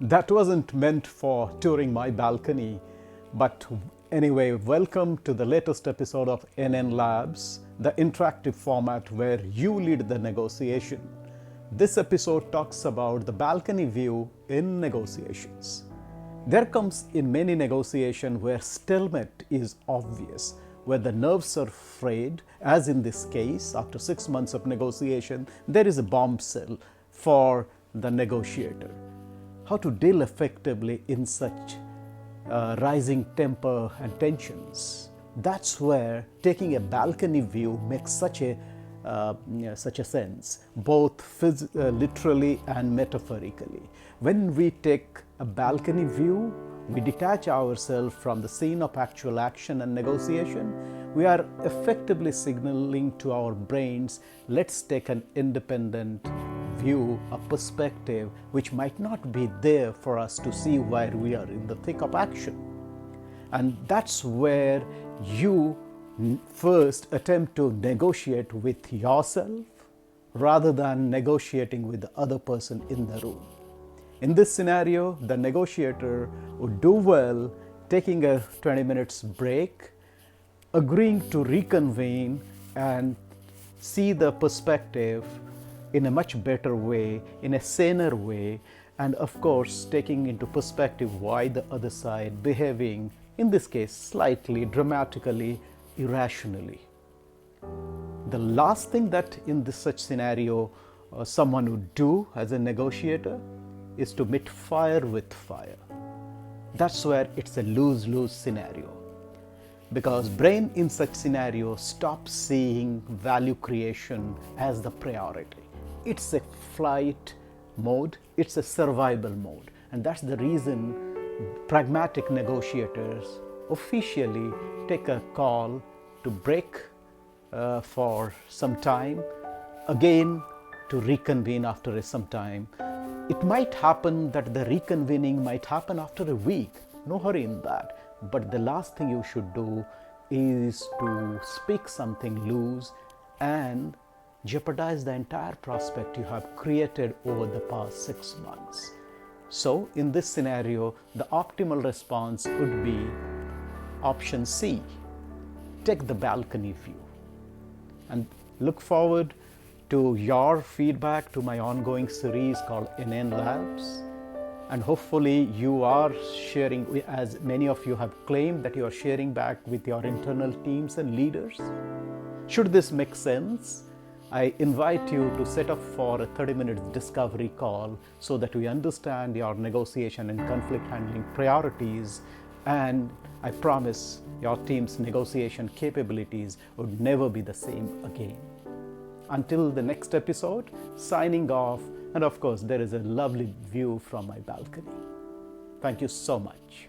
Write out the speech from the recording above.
That wasn't meant for touring my balcony, but anyway, welcome to the latest episode of nnLAB5, the interactive format where you lead the negotiation. This episode talks about the balcony view in negotiations. There comes in many negotiations where stalemate is obvious, where the nerves are frayed, as in this case, after 6 months of negotiation, there is a bombshell for the negotiator. How to deal effectively in such rising temper and tensions. That's where taking a balcony view makes such a sense, both literally and metaphorically. When we take a balcony view, we detach ourselves from the scene of actual action and negotiation. We are effectively signaling to our brains, let's take an independent view, a perspective which might not be there for us to see while we are in the thick of action. And that's where you first attempt to negotiate with yourself rather than negotiating with the other person in the room. In this scenario, the negotiator would do well taking a 20 minutes break, agreeing to reconvene and see the perspective in a much better way, in a saner way, and of course taking into perspective why the other side behaving, in this case slightly, dramatically, irrationally. The last thing that in this such scenario someone would do as a negotiator is to meet fire with fire. That's where it's a lose-lose scenario, because brain in such scenario stops seeing value creation as the priority. It's a flight mode, it's a survival mode, and that's the reason pragmatic negotiators officially take a call to break for some time, again to reconvene after some time. It might happen that the reconvening might happen after a week, no hurry in that, but the last thing you should do is to speak something loose and jeopardize the entire prospect you have created over the past 6 months. So in this scenario, the optimal response would be option C, take the balcony view. And look forward to your feedback to my ongoing series called nnLAB5. And hopefully you are sharing, as many of you have claimed that you are sharing back with your internal teams and leaders. Should this make sense, I invite you to set up for a 30-minute discovery call so that we understand your negotiation and conflict handling priorities, and I promise your team's negotiation capabilities would never be the same again. Until the next episode, signing off, and of course there is a lovely view from my balcony. Thank you so much.